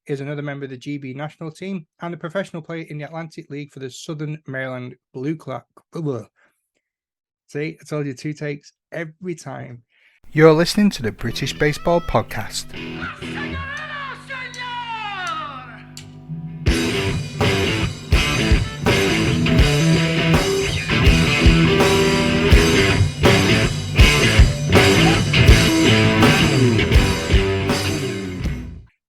is another member of the GB national team and a professional player in the Atlantic League for the Southern Maryland Blue Clap. See, I told you 2 takes every time. You're listening to the British Baseball Podcast.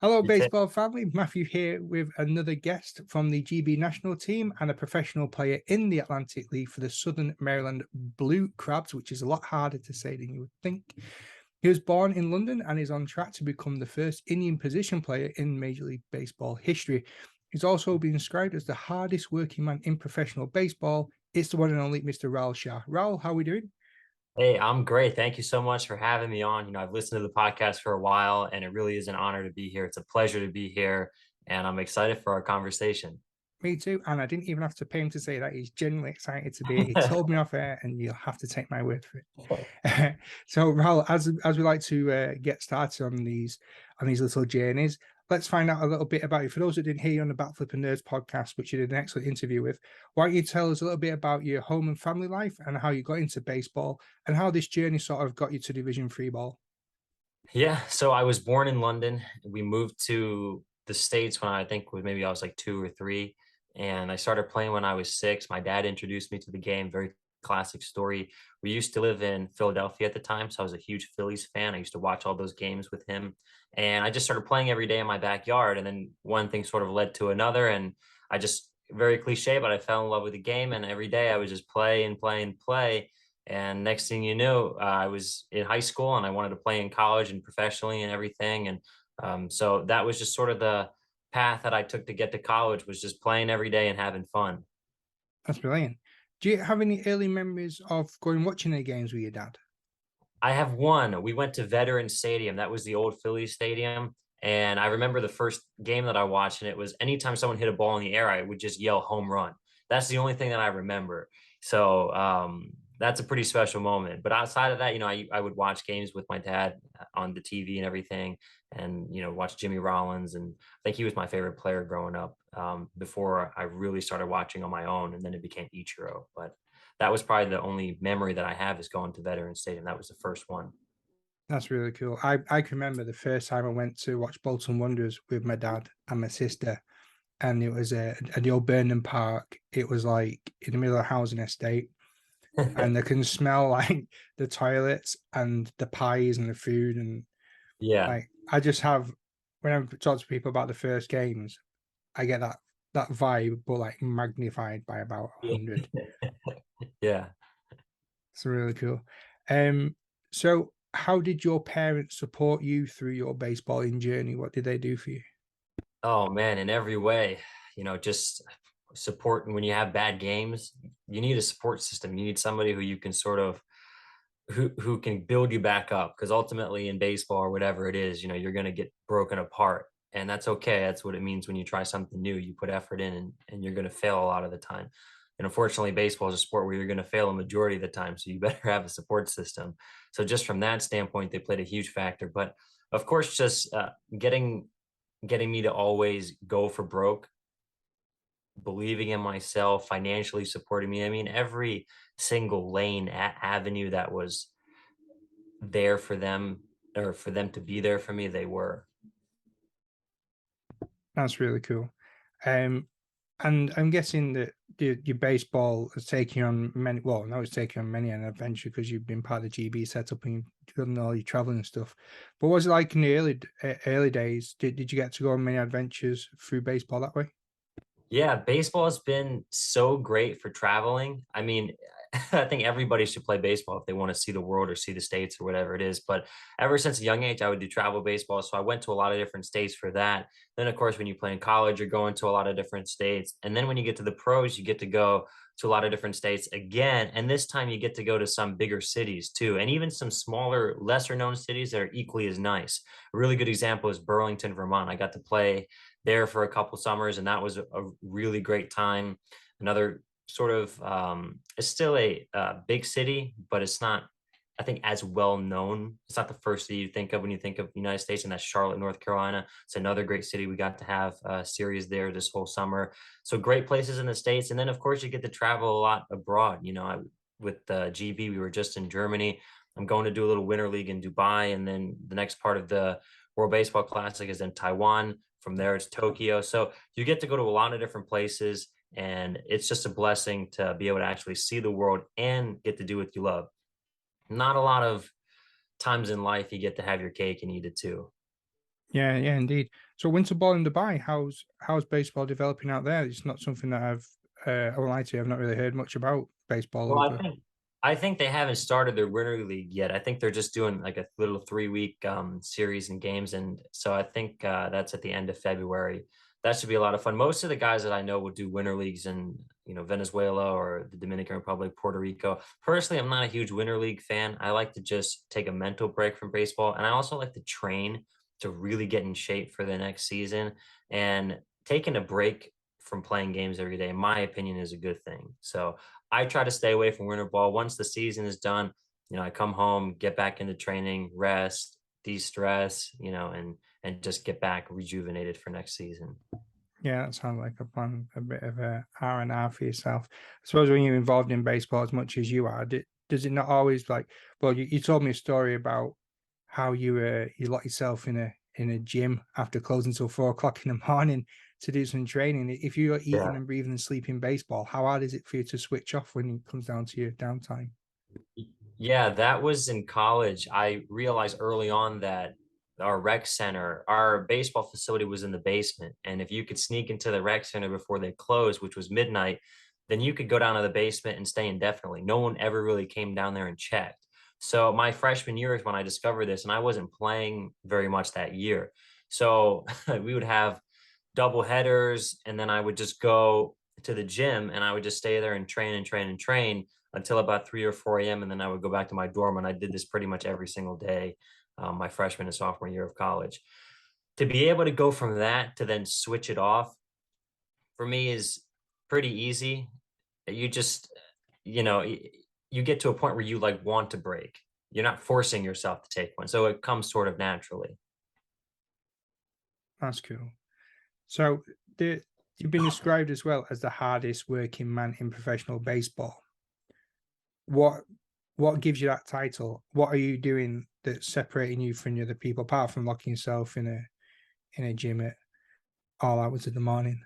Hello, baseball family. Matthew here with another guest from the GB national team and a professional player in the Atlantic League for the Southern Maryland Blue Crabs, which is a lot harder to say than you would think. He was born in London and is on track to become the first Indian position player in Major League Baseball history. He's also been described as the hardest working man in professional baseball. It's the one and only Mr. Raul Shah. Raul, how are we doing? Hey, I'm great. Thank you so much for having me on. I've listened to the podcast for a while, and it really is an honor to be here. It's a pleasure to be here, and I'm excited for our conversation. Me too. And I didn't even have to pay him to say that. He's genuinely excited to be here. He told me off air, and you'll have to take my word for it. So, Raul, as we like to get started on these little journeys, let's find out a little bit about you. For those that didn't hear you on the Bat Flipper Nerds podcast, which you did an excellent interview with, why don't you tell us a little bit about your home and family life and how you got into baseball and how this journey sort of got you to Division 3 ball? Yeah, so I was born in London. We moved to the States when I think maybe I was like 2 or 3, and I started playing when I was 6. My dad introduced me to the game. Very classic story. We used to live in Philadelphia at the time, so I was a huge Phillies fan. I used to watch all those games with him, and I just started playing every day in my backyard. And then one thing sort of led to another, and I just very cliche, but I fell in love with the game, and every day I would just play and play and play. And next thing you knew, I was in high school and I wanted to play in college and professionally and everything. And so that was just sort of the path that I took to get to college, was just playing every day and having fun. That's brilliant. Do you have any early memories of going watching the games with your dad? I have one. We went to Veteran Stadium. That was the old Phillies stadium. And I remember the first game that I watched, and it was anytime someone hit a ball in the air, I would just yell home run. That's the only thing that I remember. So that's a pretty special moment. But outside of that, I would watch games with my dad on the TV and everything, and, watch Jimmy Rollins. And I think he was my favorite player growing up, before I really started watching on my own. And then it became Ichiro. But that was probably the only memory that I have, is going to Veterans Stadium. That was the first one. That's really cool. I can remember the first time I went to watch Bolton Wanderers with my dad and my sister, and it was at the old Burnham Park. It was like in the middle of a housing estate, and they can smell like the toilets and the pies and the food, and Yeah. like I just have when I talk to people about the first games, I get that vibe, but like magnified by about 100. Yeah. It's really cool. So how did your parents support you through your baseballling journey? What did they do for you? Oh man, in every way, just support. When you have bad games, you need a support system. You need somebody who you can sort of who can build you back up, because ultimately in baseball or whatever it is, you're going to get broken apart, and that's okay. That's what it means when you try something new. You put effort in, and you're going to fail a lot of the time. And unfortunately, baseball is a sport where you're going to fail a majority of the time, so you better have a support system. So just from that standpoint, they played a huge factor. But of course, just getting me to always go for broke, believing in myself, financially supporting me. I mean, every single lane avenue that was there for them, or for them to be there for me, they were. That's really cool. Um, and I'm guessing that your baseball has taken you on many. Well, no, it's taken you on many an adventure because you've been part of the GB setup and you've done all your traveling and stuff. But what was it like in the early days? Did you get to go on many adventures through baseball that way? Yeah, baseball has been so great for traveling. I mean, I think everybody should play baseball if they want to see the world or see the states or whatever it is. But ever since a young age, I would do travel baseball. So I went to a lot of different states for that. Then, of course, when you play in college, you're going to a lot of different states. And then when you get to the pros, you get to go to a lot of different states again. And this time you get to go to some bigger cities too, and even some smaller, lesser known cities that are equally as nice. A really good example is Burlington, Vermont. I got to play there for a couple summers, and that was a really great time. Another sort of, it's still a big city, but it's not I think as well known. It's not the first city you think of when you think of the United States, and that's Charlotte, North Carolina. It's another great city. We got to have a series there this whole summer. So great places in the States. And then of course you get to travel a lot abroad. With the GB, we were just in Germany. I'm going to do a little winter league in Dubai. And then the next part of the World Baseball Classic is in Taiwan. From there, it's Tokyo. So you get to go to a lot of different places. And it's just a blessing to be able to actually see the world and get to do what you love. Not a lot of times in life you get to have your cake and eat it too. Yeah, yeah, indeed. So winter ball in Dubai, how's baseball developing out there? It's not something that I won't lie to you, I've not really heard much about baseball Well, I over. think I think they haven't started their winter league yet. I think they're just doing like a little 3 week series and games, and so I think that's at the end of February. That should be a lot of fun. Most of the guys that I know will do winter leagues in Venezuela or the Dominican Republic, Puerto Rico. Personally, I'm not a huge winter league fan. I like to just take a mental break from baseball, and I also like to train to really get in shape for the next season. And taking a break from playing games every day, in my opinion, is a good thing. So I try to stay away from winter ball. Once the season is done, I come home, get back into training, rest, de-stress, and just get back rejuvenated for next season. Yeah, that sounds like a plan, a bit of a R&R for yourself. I suppose when you're involved in baseball as much as you are, does it not always like, well, you told me a story about how you locked yourself in a gym after closing till 4 o'clock in the morning to do some training. If you're eating Yeah. and breathing and sleeping baseball, how hard is it for you to switch off when it comes down to your downtime? Yeah, that was in college. I realized early on that our rec center, our baseball facility was in the basement. And if you could sneak into the rec center before they closed, which was midnight, then you could go down to the basement and stay indefinitely. No one ever really came down there and checked. So my freshman year is when I discovered this, and I wasn't playing very much that year. So we would have double headers, and then I would just go to the gym and I would just stay there and train and train and train until about 3 or 4 a.m. And then I would go back to my dorm. And I did this pretty much every single day, my freshman and sophomore year of college. To be able to go from that to then switch it off for me is pretty easy. You just, you get to a point where you like want to break. You're not forcing yourself to take one. So it comes sort of naturally. That's cool. So you've been described as well as the hardest working man in professional baseball. What what gives you that title? What are you doing that's separating you from the other people, apart from locking yourself in a gym at all hours of the morning?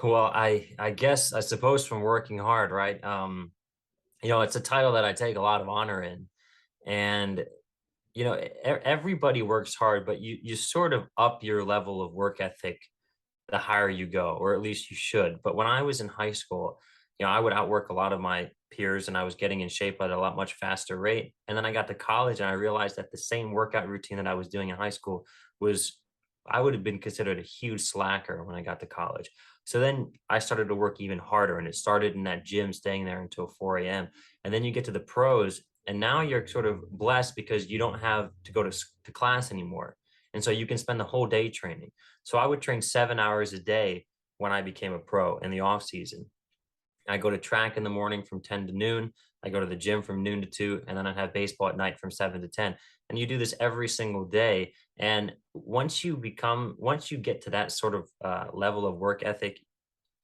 Well, I guess I suppose from working hard, right? It's a title that I take a lot of honor in. And everybody works hard, but you sort of up your level of work ethic the higher you go, or at least you should. But when I was in high school, I would outwork a lot of my peers, and I was getting in shape at a lot much faster rate. And then I got to college and I realized that the same workout routine that I was doing in high school was, I would have been considered a huge slacker when I got to college. So then I started to work even harder, and it started in that gym, staying there until 4 a.m. And then you get to the pros, and now you're sort of blessed because you don't have to go to class anymore. And so you can spend the whole day training. So I would train 7 hours a day when I became a pro in the off season. I go to track in the morning from 10 to noon. I go to the gym from noon to 2, and then I have baseball at night from 7 to 10. And you do this every single day. And once you get to that sort of level of work ethic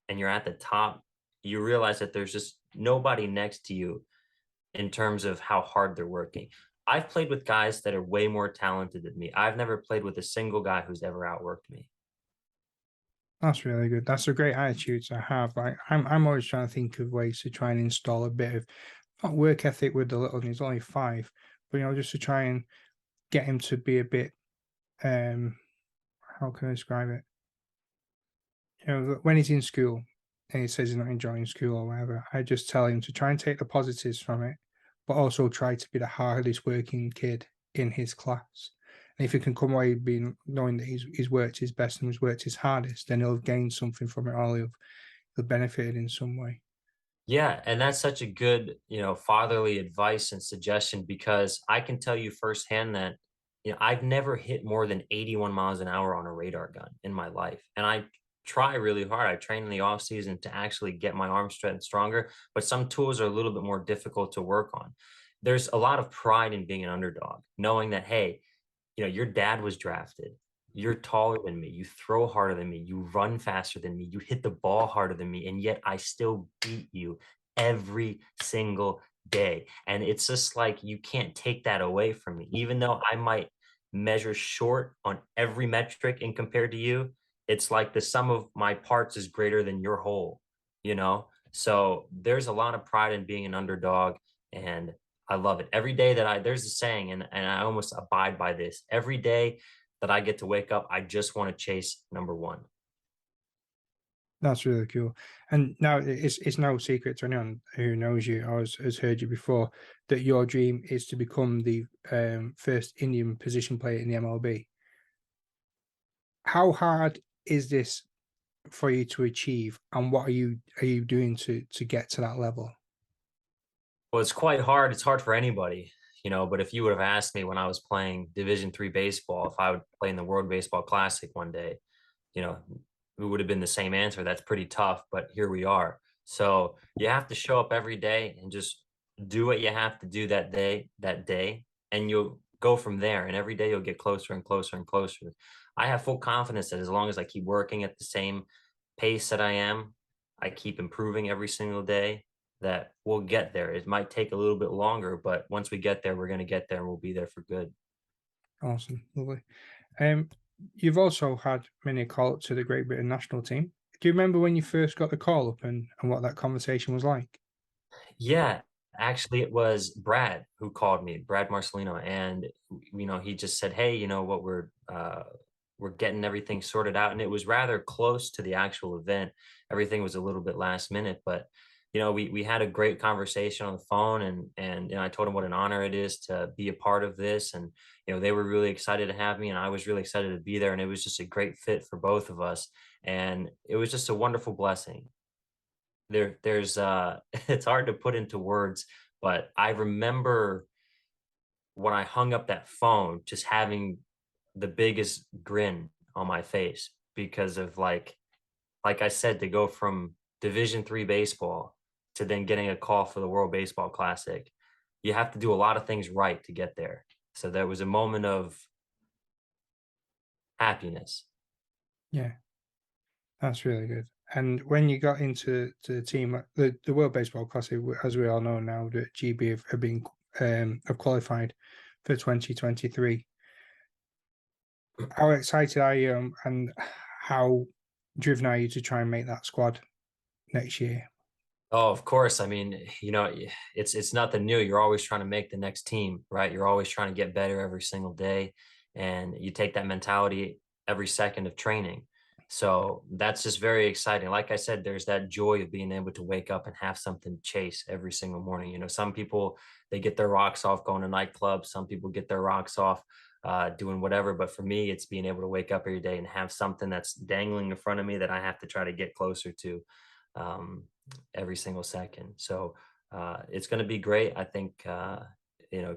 and you're at the top, you realize that there's just nobody next to you in terms of how hard they're working. I've played with guys that are way more talented than me. I've never played with a single guy who's ever outworked me. That's really good. That's a great attitude to have. Like I'm always trying to think of ways to try and install a bit of not work ethic with the little one. He's only 5, but just to try and get him to be a bit how can I describe it? When he's in school and he says he's not enjoying school or whatever, I just tell him to try and take the positives from it, but also try to be the hardest working kid in his class. And if he can come away being knowing that he's worked his best and he's worked his hardest, then he'll gain something from it, or he'll benefit in some way. Yeah, and that's such a good, fatherly advice and suggestion, because I can tell you firsthand that, I've never hit more than 81 miles an hour on a radar gun in my life. And I try really hard. I train in the off season to actually get my arm strength stronger, but some tools are a little bit more difficult to work on. there's a lot of pride in being an underdog, knowing that, hey, your dad was drafted. You're taller than me. You throw harder than me. You run faster than me. You hit the ball harder than me. And yet I still beat you every single day. And it's just like you can't take that away from me. Even though I might measure short on every metric and compared to you, it's like the sum of my parts is greater than your whole, you know? So there's a lot of pride in being an underdog. And I love it. Every day that there's a saying, and I almost abide by this. Every day that I get to wake up, I just want to chase number one. That's really cool. And now it's no secret to anyone who knows you or has heard you before that your dream is to become the first Indian position player in the MLB. How hard is this for you to achieve, and what are you doing to get to that level? Well, it's quite hard. It's hard for anybody, but if you would have asked me when I was playing Division III baseball, if I would play in the World Baseball Classic one day, you know, it would have been the same answer. That's pretty tough, but here we are. So you have to show up every day and just do what you have to do that day, and you'll go from there. And every day you'll get closer and closer and closer. I have full confidence that as long as I keep working at the same pace that I am, I keep improving every single day, that we'll get there. It might take a little bit longer, but once we get there, we're going to get there and we'll be there for good. Awesome, lovely. Um, you've also had many call up to the Great Britain national team. Do you remember when you first got the call up and what that conversation was like? Yeah, actually, it was Brad who called me, Brad Marcelino, and he just said, "Hey, you know what? We're getting everything sorted out," and it was rather close to the actual event. Everything was a little bit last minute, but we had a great conversation on the phone, and I told him what an honor it is to be a part of this, and they were really excited to have me, and I was really excited to be there, and it was just a great fit for both of us, and it was just a wonderful blessing. There's it's hard to put into words, but I remember when I hung up that phone, just having the biggest grin on my face because of like I said, to go from Division III baseball to then getting a call for the World Baseball Classic, you have to do a lot of things right to get there. So there was a moment of happiness. Yeah, that's really good. And when you got into the team, the World Baseball Classic, as we all know now, that GB have been have qualified for 2023. How excited are you, and how driven are you to try and make that squad next year? Oh, of course. I mean, it's nothing new. You're always trying to make the next team, right? You're always trying to get better every single day, and you take that mentality every second of training. So that's just very exciting. Like I said, there's that joy of being able to wake up and have something to chase every single morning. Some people, they get their rocks off going to nightclubs. Some people get their rocks off doing whatever. But for me, it's being able to wake up every day and have something that's dangling in front of me that I have to try to get closer to. Um, every single second. So it's going to be great. I think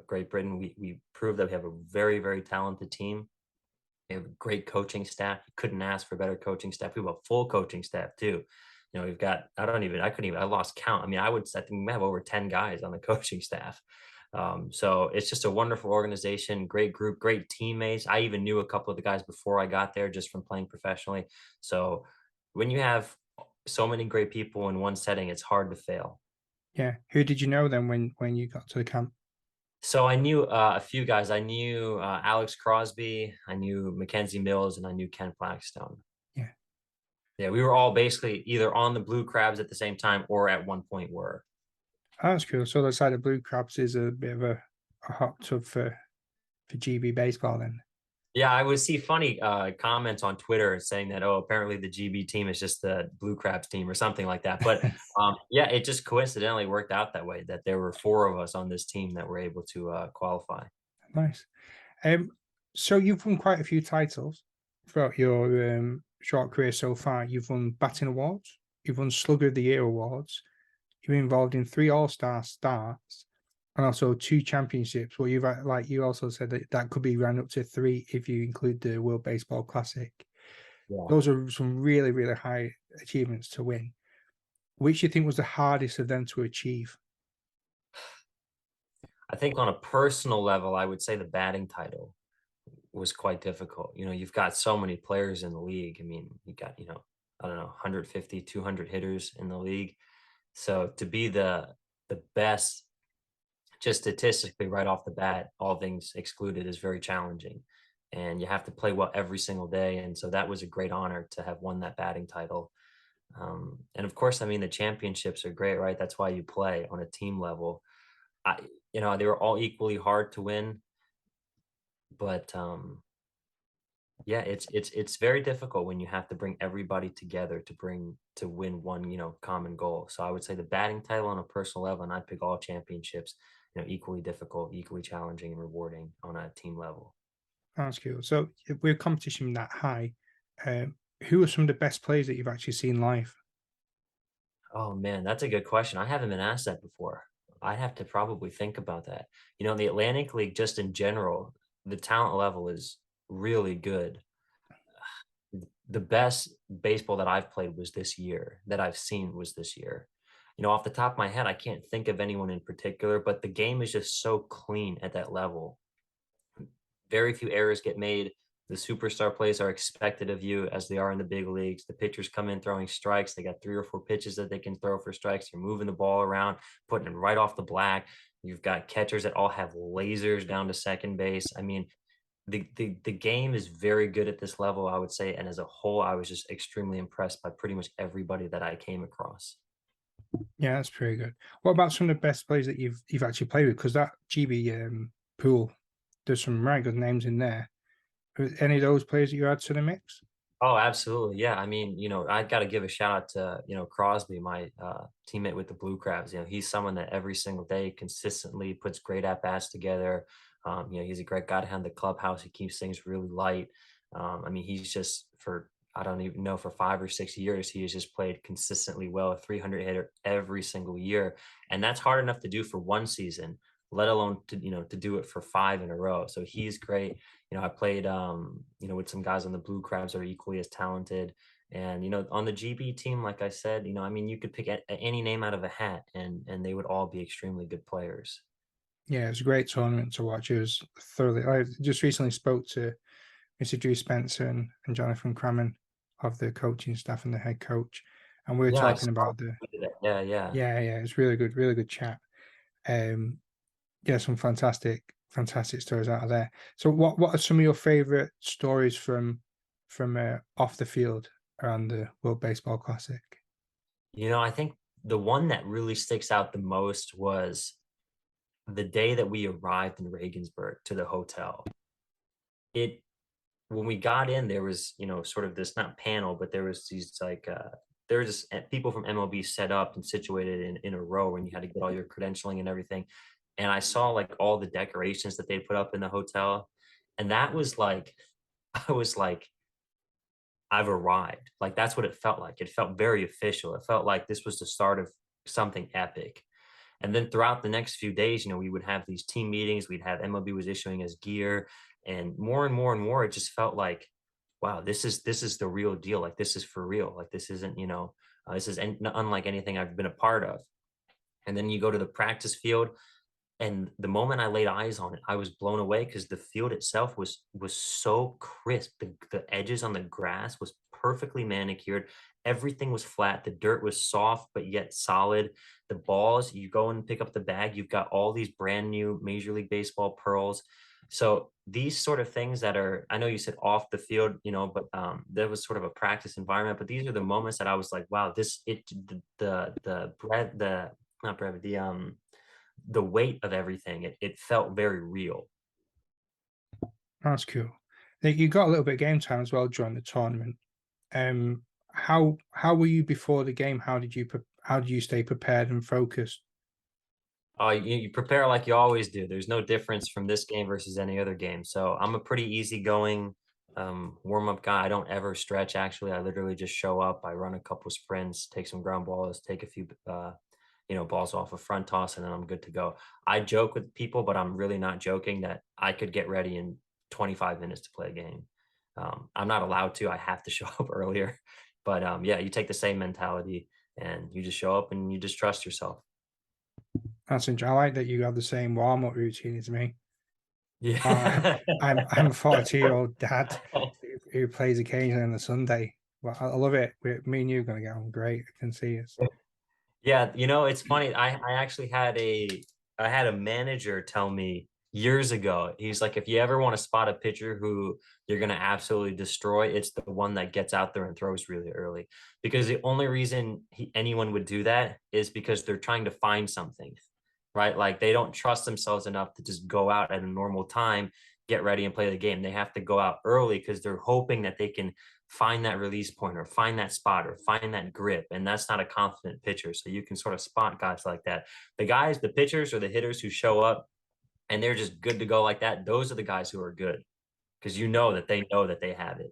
Great Britain. We proved that we have a very, very talented team. We have a great coaching staff. You couldn't ask for better coaching staff. We have a full coaching staff too. We've got I lost count. I mean, I think we have over 10 guys on the coaching staff. So it's just a wonderful organization, great group, great teammates. I even knew a couple of the guys before I got there just from playing professionally. So when you have so many great people in one setting, it's hard to fail. Yeah, who did you know then when you got to the camp? So I knew a few guys. I knew Alex Crosby, I knew Mackenzie Mills, and I knew Ken Blackstone. Yeah, Yeah, we were all basically either on the Blue Crabs at the same time or at one point were. that's cool. So the side of Blue Crabs is a bit of a hot tub for GB baseball then. Yeah, I would see funny comments on Twitter saying that, oh, apparently the GB team is just the Blue Crabs team or something like that. But yeah, it just coincidentally worked out that way, that there were four of us on this team that were able to qualify. Nice. Um, so you've won quite a few titles throughout your short career so far. You've won batting awards, you've won Slugger of the Year awards, you're involved in 3 All-Star starts, and also 2 championships. Well, you've like you also said that could be round up to 3 if you include the World Baseball Classic. Yeah. Those are some really, really high achievements to win. Which do you think was the hardest of them to achieve? I think on a personal level, I would say the batting title was quite difficult. You know, you've got so many players in the league. I mean, you got, I don't know, 150, 200 hitters in the league. So to be the best just statistically right off the bat, all things excluded, is very challenging. And you have to play well every single day. And so that was a great honor to have won that batting title. And of course, I mean, the championships are great, right? That's why you play on a team level. I, they were all equally hard to win, but yeah, it's very difficult when you have to bring everybody together to win one, common goal. So I would say the batting title on a personal level, and I'd pick all championships, equally difficult, equally challenging and rewarding on a team level. That's cool. So with competition that high, who are some of the best players that you've actually seen live? Oh man, that's a good question. I haven't been asked that before. I'd have to probably think about that. The Atlantic League, just in general, the talent level is really good. The best baseball that I've played was this year, that I've seen was this year. Off the top of my head, I can't think of anyone in particular, but the game is just so clean at that level. Very few errors get made. The superstar plays are expected of you as they are in the big leagues. The pitchers come in throwing strikes. They got 3 or 4 pitches that they can throw for strikes. You're moving the ball around, putting them right off the black. You've got catchers that all have lasers down to second base. I mean, the game is very good at this level, I would say. And as a whole, I was just extremely impressed by pretty much everybody that I came across. Yeah, that's pretty good. What about some of the best players that you've actually played with? Because that GB pool, there's some right good names in there. Any of those players that you add to the mix? Oh, absolutely. Yeah. I mean, I got to give a shout out to, Crosby, my teammate with the Blue Crabs. He's someone that every single day consistently puts great at bats together. He's a great guy to have in the clubhouse. He keeps things really light. I mean, he's just I don't even know, for 5 or 6 years, he has just played consistently well, a 300 hitter every single year. And that's hard enough to do for one season, let alone to do it for 5 in a row. So he's great. I played, with some guys on the Blue Crabs that are equally as talented. And, on the GB team, like I said, I mean, you could pick any name out of a hat, and they would all be extremely good players. Yeah, it was a great tournament to watch. It was thoroughly. I just recently spoke to Mr. Drew Spencer and Jonathan Crammon of the coaching staff and the head coach, and we were Yeah, I talking saw about the. that. Yeah, yeah. Yeah, it's really good chat. Um, yeah, some fantastic stories out of there. So, what are some of your favorite stories from off the field around the World Baseball Classic? I think the one that really sticks out the most was the day that we arrived in Regensburg to the hotel. It When we got in, there was, sort of this, not panel, but there was these like there was just people from MLB set up and situated in a row, and you had to get all your credentialing and everything. And I saw like all the decorations that they put up in the hotel, and that was like I was like, I've arrived. Like that's what it felt like. It felt very official. It felt like this was the start of something epic. And then throughout the next few days, we would have these team meetings. We'd have MLB was issuing us gear, and more and more and more, it just felt like, wow, this is the real deal. Like this is for real. Like this isn't, this is unlike anything I've been a part of. And then you go to the practice field, and the moment I laid eyes on it, I was blown away because the field itself was so crisp. The edges on the grass was perfectly manicured. Everything was flat. The dirt was soft but yet solid. The balls, you go and pick up the bag, you've got all these brand new Major League Baseball pearls. So these sort of things that are, I know you said off the field, but there was sort of a practice environment. But these are the moments that I was like, wow, the bread, the not bread, the weight of everything, it felt very real. That's cool. You got a little bit of game time as well during the tournament. How were you before the game? How did you stay prepared and focused? You prepare like you always do. There's no difference from this game versus any other game. So I'm a pretty easygoing warm-up guy. I don't ever stretch, actually. I literally just show up. I run a couple sprints, take some ground balls, take a few balls off a front toss, and then I'm good to go. I joke with people, but I'm really not joking that I could get ready in 25 minutes to play a game. I'm not allowed to. I have to show up earlier. But yeah, you take the same mentality, and you just show up and you just trust yourself. That's interesting. I like that you have the same warm-up routine as me. Yeah. I'm a 42-year-old dad who plays occasionally on a Sunday. Well, I love it. Me and you are going to get on great. I can see us. Yeah, it's funny. I actually had a manager tell me years ago. He's like, if you ever want to spot a pitcher who you're gonna absolutely destroy, it's the one that gets out there and throws really early. Because the only reason anyone would do that is because they're trying to find something, right? Like they don't trust themselves enough to just go out at a normal time, get ready and play the game. They have to go out early because they're hoping that they can find that release point or find that spot or find that grip. And that's not a confident pitcher. So you can sort of spot guys like that. The pitchers or the hitters who show up and they're just good to go like that, those are the guys who are good because you know that they have it.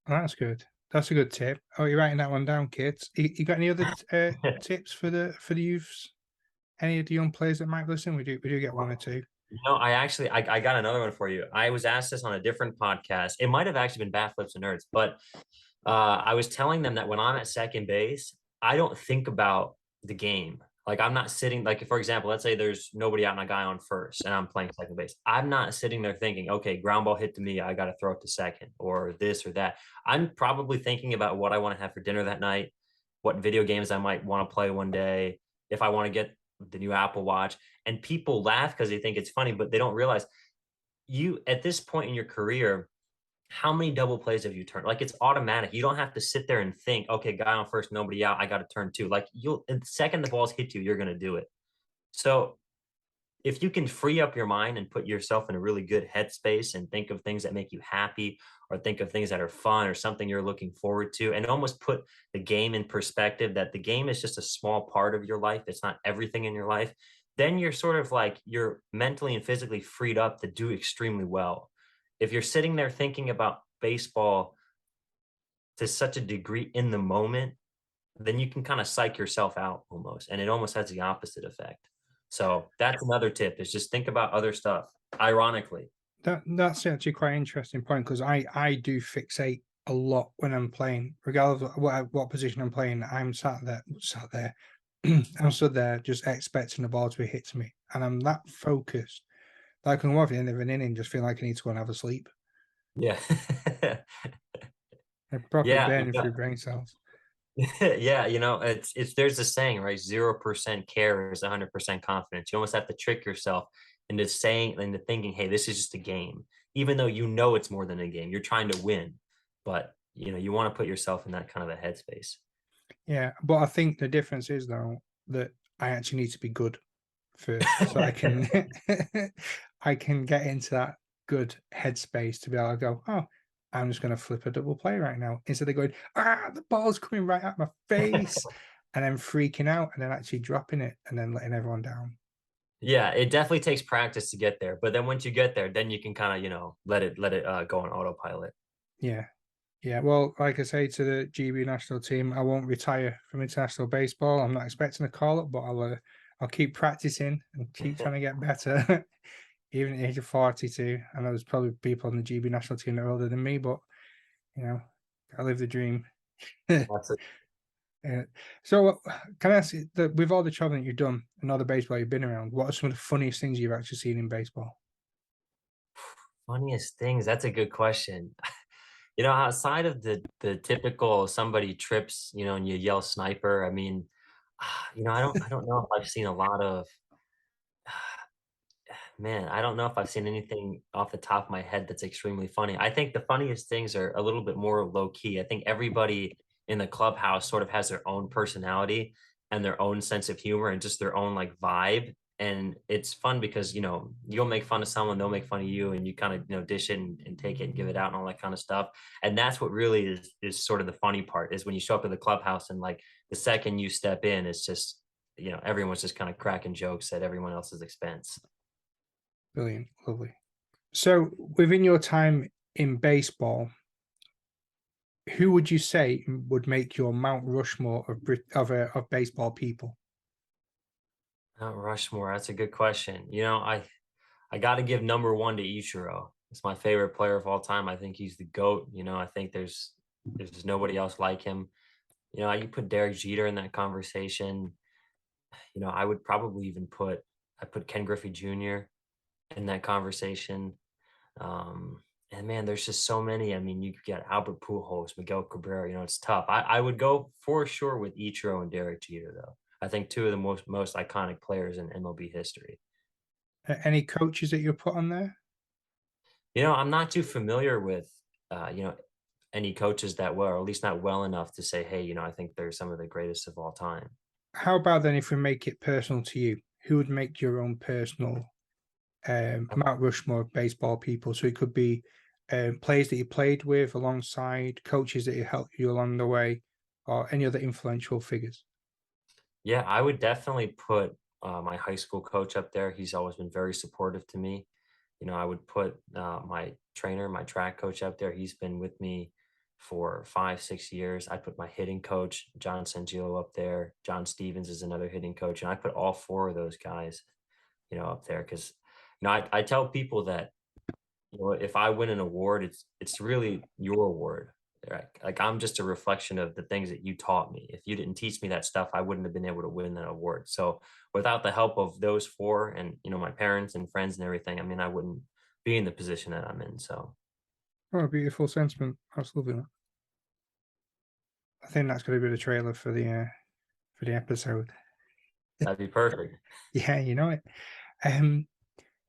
That's good. That's a good tip. Oh, you're writing that one down, kids. You got any other tips for the youths? Any of the young players that might listen? We do get one or two. I got another one for you. I was asked this on a different podcast. It might have actually been Bat Flips and Nerds, but I was telling them that when I'm at second base, I don't think about the game. Like I'm not sitting, like for example, let's say there's nobody out and a guy on first and I'm playing second base. I'm not sitting there thinking, okay, ground ball hit to me, I got to throw it to second or this or that. I'm probably thinking about what I want to have for dinner that night, what video games I might want to play one day, if I want to get the new Apple Watch. And people laugh because they think it's funny, but they don't realize you at this point in your career, how many double plays have you turned? Like it's automatic. You don't have to sit there and think, okay, guy on first, nobody out, I got to turn two. Like the second the balls hit you, you're going to do it. So if you can free up your mind and put yourself in a really good headspace and think of things that make you happy or think of things that are fun or something you're looking forward to and almost put the game in perspective that the game is just a small part of your life. It's not everything in your life. Then you're sort of like you're mentally and physically freed up to do extremely well. If you're sitting there thinking about baseball to such a degree in the moment, then you can kind of psych yourself out almost. And it almost has the opposite effect. So that's another tip is just think about other stuff, ironically. That's actually quite an interesting point because I do fixate a lot when I'm playing, regardless of what position I'm playing. I'm sat there, I'm stood there just expecting the ball to be hit to me, and I'm that focused that I can walk at the end of an inning just feel like I need to go and have a sleep. Yeah. I'm properly Yeah. burning through brain cells. Yeah. It's there's a saying, right? 0% care is 100% confidence. You almost have to trick yourself into thinking, hey, this is just a game. Even though you know it's more than a game. You're trying to win. But you want to put yourself in that kind of a headspace. Yeah, but I think the difference is though that I actually need to be good first, so I can I can get into that good headspace to be able to go, oh, I'm just going to flip a double play right now instead of going, the ball's coming right at my face, and then freaking out and then actually dropping it and then letting everyone down. Yeah, it definitely takes practice to get there. But then once you get there, then you can kind of, let it go on autopilot. Yeah, yeah. Well, like I say to the GB national team, I won't retire from international baseball. I'm not expecting a call up, but I'll keep practicing and keep trying to get better. Even at the age of 42, I know there's probably people on the GB national team that are older than me, but I live the dream. That's it. So, can I ask you that with all the traveling you've done and all the baseball you've been around, what are some of the funniest things you've actually seen in baseball? Funniest things. That's a good question. Outside of the typical somebody trips, and you yell sniper. I mean, I don't know if I've seen a lot of man, I don't know if I've seen anything off the top of my head that's extremely funny. I think the funniest things are a little bit more low key. I think everybody in the clubhouse sort of has their own personality and their own sense of humor and just their own like vibe. And it's fun because, you'll make fun of someone, they'll make fun of you, and you kind of, dish it and take it and give it out and all that kind of stuff. And that's what really is sort of the funny part is when you show up to the clubhouse and like the second you step in, it's just, everyone's just kind of cracking jokes at everyone else's expense. Brilliant, lovely. So, within your time in baseball, who would you say would make your Mount Rushmore of baseball people? Mount Rushmore, that's a good question. I got to give number one to Ichiro. It's my favorite player of all time. I think he's the GOAT. I think there's nobody else like him. You put Derek Jeter in that conversation. I would probably even put I put Ken Griffey Jr. in that conversation. And man, there's just so many. I mean, you could get Albert Pujols, Miguel Cabrera. You know, it's tough. I would go for sure with Ichiro and Derek Jeter, though. I think two of the most iconic players in MLB history. Any coaches that you put on there? You know, I'm not too familiar with, you know, any coaches that well, or at least not well enough to say, hey, you know, I think they're some of the greatest of all time. How about then if we make it personal to you? Who would make your own personal Mount Rushmore of baseball people? So it could be players that you played with alongside, coaches that helped you along the way, or any other influential figures. Yeah, I would definitely put my high school coach up there. He's always been very supportive to me. You know, I would put my trainer, my track coach up there. He's been with me for 5, 6 years. I put my hitting coach, John Sangillo, up there. John Stevens is another hitting coach. And I put all four of those guys, you know, up there because, you know, I tell people that, you know, if I win an award, it's really your award. Right? Like I'm just a reflection of the things that you taught me. If you didn't teach me that stuff, I wouldn't have been able to win that award. So without the help of those four and, you know, my parents and friends and everything, I mean, I wouldn't be in the position that I'm in. So Oh, beautiful sentiment. Absolutely. I think that's going to be the trailer for the episode. that'd be perfect. Yeah, you know it.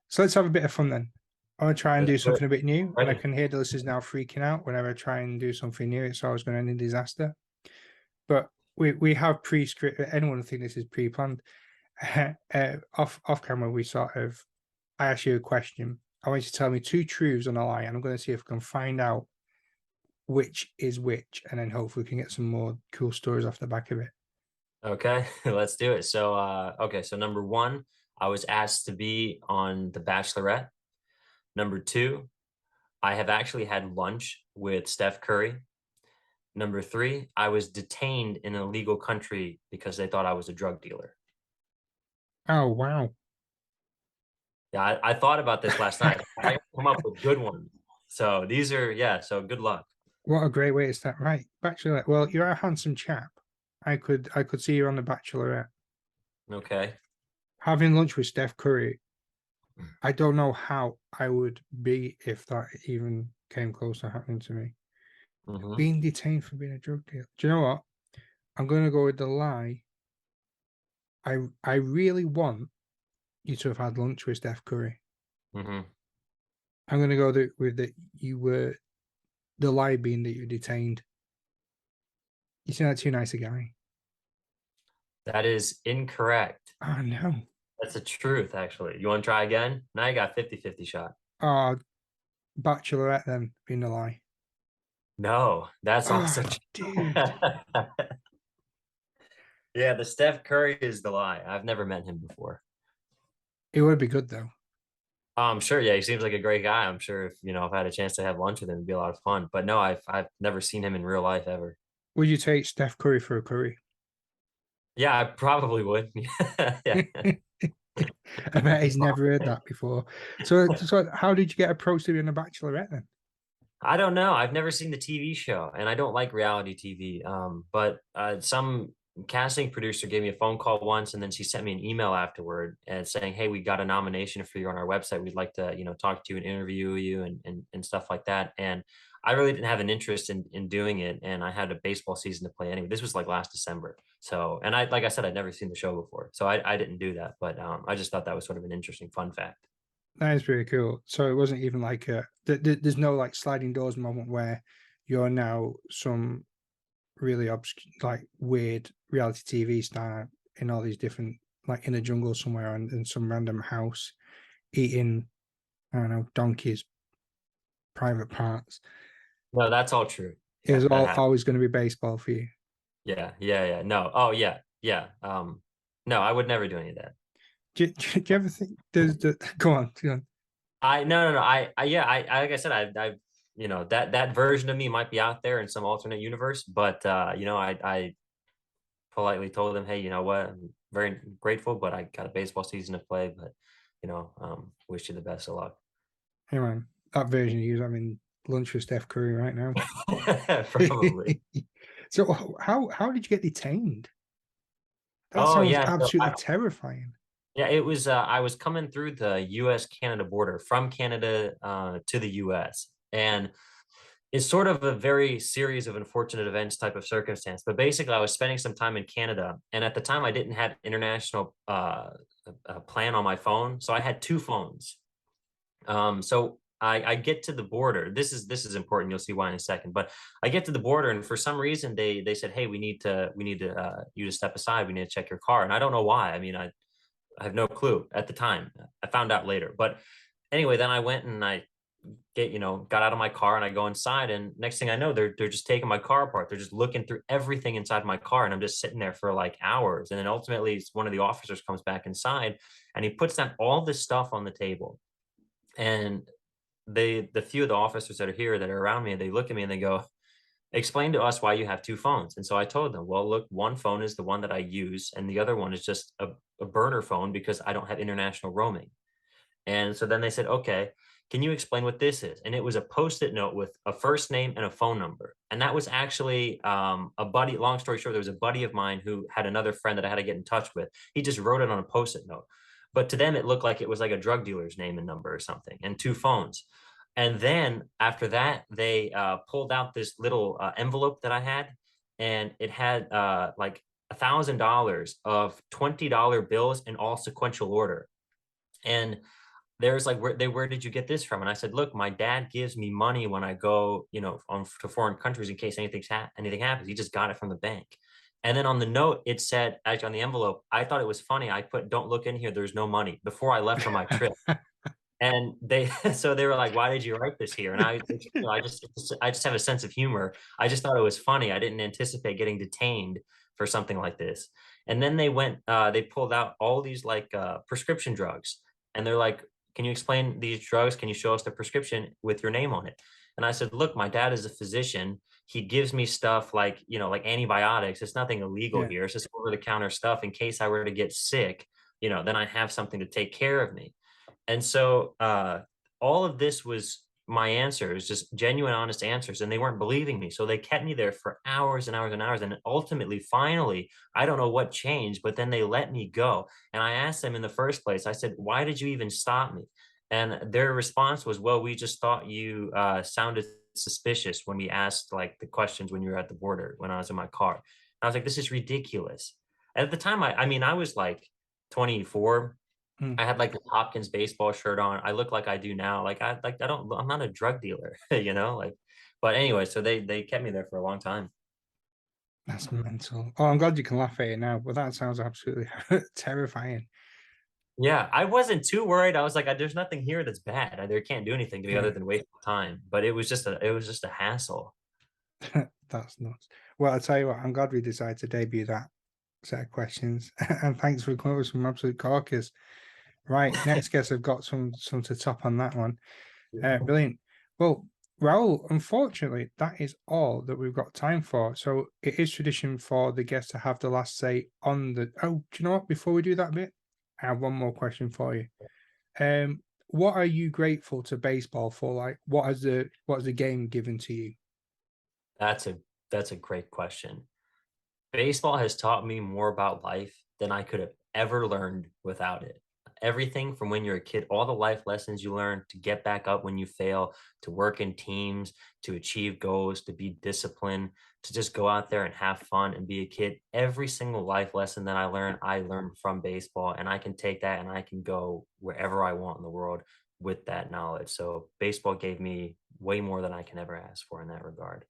So let's have a bit of fun then. I want to try and do something a bit new, and I Ready? can hear the listeners now freaking out whenever I try and do something new. It's always going to end in disaster. But we have pre-script. Anyone would think this is pre-planned. Off camera, we sort of. I ask you a question. I want you to tell me two truths and a lie, and I'm going to see if I can find out which is which, and then hopefully we can get some more cool stories off the back of it. Okay, let's do it. So, okay. So number one, I was asked to be on The Bachelorette. Number two, I have actually had lunch with Steph Curry. Number three, I was detained in a legal country because they thought I was a drug dealer. Oh wow! Yeah, I thought about this last night. I come up with good ones. So these are, yeah, so good luck. What a great way to start. Right, Bachelorette. Well, you're a handsome chap. I could see you on the Bachelorette. Okay. Having lunch with Steph Curry. I don't know how I would be if that even came close to happening to me. Hmm. Being detained for being a drug dealer. Do you know what? I'm going to go with the lie. I really want you to have had lunch with Steph Curry. Hmm. I'm going to go with that you were the lie being that you're detained. You seem like too nice a guy. That is incorrect. Oh no. That's the truth, actually. You want to try again? Now you got 50-50 shot. Oh, Bachelorette then being the lie. No, that's Oh, also true. dude. Yeah, the Steph Curry is the lie. I've never met him before. It would be good though. I'm sure. Yeah, he seems like a great guy. I'm sure if, you know, if I had a chance to have lunch with him, it'd be a lot of fun. But no, I've never seen him in real life ever. Would you take Steph Curry for a curry? Yeah, I probably would. Yeah. I bet he's never heard that before. So how did you get approached to be in a Bachelorette then? I don't know. I've never seen the TV show, and I don't like reality TV. But some casting producer gave me a phone call once, and then she sent me an email afterward and saying, "Hey, we got a nomination for you on our website. We'd like to, you know, talk to you and interview you and stuff like that." And I really didn't have an interest in doing it, and I had a baseball season to play anyway. This was like last December, so and I like I said, I'd never seen the show before, so I didn't do that. But I just thought that was sort of an interesting fun fact. That is pretty cool. So it wasn't even like there's no like sliding doors moment where you're now some really obscure, like weird reality TV star in all these different, like in a jungle somewhere and in some random house eating, I don't know, donkeys' private parts. No, that's all true. It Yeah, was that all happened. always going to be baseball for you. Yeah. No. Oh, yeah, yeah. No, I would never do any of that. Do you ever think there's the go on, go on. No. Yeah, like I said, you know, that version of me might be out there in some alternate universe, but you know, I politely told them, hey, you know what, I'm very grateful, but I got a baseball season to play, but you know, wish you the best of luck. Hey man, that version of you, I mean, lunch with Steph Curry right now. Probably. So how did you get detained? That Oh sounds yeah. So absolutely terrifying. Yeah, it was, I was coming through the US-Canada border from Canada, to the US, and it's sort of a very series of unfortunate events type of circumstance. But basically, I was spending some time in Canada, and at the time, I didn't have international, plan on my phone, so I had 2 phones. So I get to the border. This is important. You'll see why in a second. But I get to the border, and for some reason, they said, "Hey, we need to you to step aside. We need to check your car." And I don't know why. I mean, I have no clue at the time. I found out later. But anyway, then I went and I got out of my car and I go inside, and next thing I know, they're just taking my car apart. They're just looking through everything inside my car, and I'm just sitting there for like hours. And then ultimately, one of the officers comes back inside, and he puts down all this stuff on the table. And the few of the officers that are here that are around me, they look at me and they go, "Explain to us why you have 2 phones." And so I told them, "Well, look, one phone is the one that I use, and the other one is just a burner phone because I don't have international roaming." And so then they said, "Okay, can you explain what this is?" And it was a Post-it note with a first name and a phone number. And that was actually a buddy. Long story short, there was a buddy of mine who had another friend that I had to get in touch with. He just wrote it on a Post-it note. But to them, it looked like it was like a drug dealer's name and number or something, and 2 phones. And then after that, they pulled out this little envelope that I had, and it had like $1,000 of $20 bills in all sequential order. And there's like, where did you get this from? And I said, look, my dad gives me money when I go, to foreign countries in case anything happens. He just got it from the bank. And then on the note, it said, actually on the envelope, I thought it was funny. I put, "Don't look in here. There's no money," before I left for my trip. And they, so they were like, "Why did you write this here?" And I just have a sense of humor. I just thought it was funny. I didn't anticipate getting detained for something like this. And then they pulled out all these like prescription drugs, and they're like, "Can you explain these drugs? Can you show us the prescription with your name on it?" And I said, "Look, my dad is a physician. He gives me stuff like, like antibiotics. It's nothing illegal Yeah. here. It's just over the counter stuff in case I were to get sick, then I have something to take care of me." And so all of this was my answers, just genuine, honest answers, and they weren't believing me. So they kept me there for hours and hours and hours. And ultimately, finally, I don't know what changed, but then they let me go. And I asked them in the first place, I said, "Why did you even stop me?" And their response was, "Well, we just thought you sounded suspicious when we asked like the questions when you were at the border when I was in my car." And I was like, "This is ridiculous." And at the time, I mean, I was like 24. Mm, I had like the Hopkins baseball shirt on. I look like I do now. I'm not a drug dealer, like, but anyway, so they kept me there for a long time. that's mental. Oh, I'm glad you can laugh at it now, but that sounds absolutely terrifying. Yeah, I wasn't too worried. I was like, there's nothing here that's bad. They can't do anything to me other Yeah, than waste time. But it was just a hassle. that's nuts. Well, I'll tell you what, I'm glad we decided to debut that set of questions. And thanks for coming up with some absolute corkers. Right, next guess I've got some to top on that one. Brilliant. Well, Raul, unfortunately, that is all that we've got time for. So it is tradition for the guest to have the last say on the. Oh, do you know what? Before we do that bit, I have one more question for you. What are you grateful to baseball for? Like, what has the game given to you? That's a that's a great question. Baseball has taught me more about life than I could have ever learned without it. Everything from when you're a kid, all the life lessons you learn to get back up when you fail, to work in teams, to achieve goals, to be disciplined, to just go out there and have fun and be a kid. Every single life lesson that I learned from baseball, and I can take that and I can go wherever I want in the world with that knowledge. So baseball gave me way more than I can ever ask for in that regard.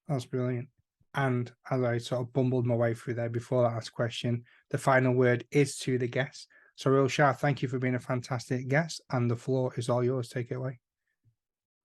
That's brilliant. And as I sort of bumbled my way through there before that last question, the final word is to the guest. So, Raul Shah, thank you for being a fantastic guest, and the floor is all yours. Take it away.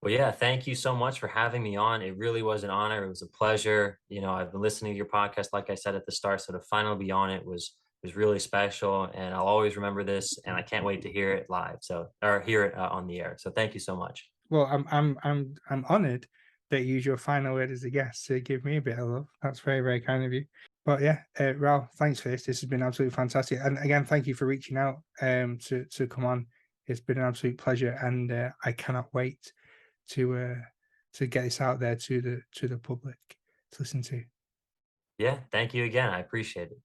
Well, yeah, thank you so much for having me on. It really was an honor. It was a pleasure. I've been listening to your podcast, like I said at the start, so to finally be on it was really special, and I'll always remember this. And I can't wait to hear it live. So, or hear it on the air. So, thank you so much. Well, I'm honoured that you use your final word as a guest to give me a bit of love. That's very, very kind of you. But yeah, Raul, thanks for this. This has been absolutely fantastic. And again, thank you for reaching out to come on. It's been an absolute pleasure, and I cannot wait to get this out there to the public to listen to. Yeah, thank you again. I appreciate it.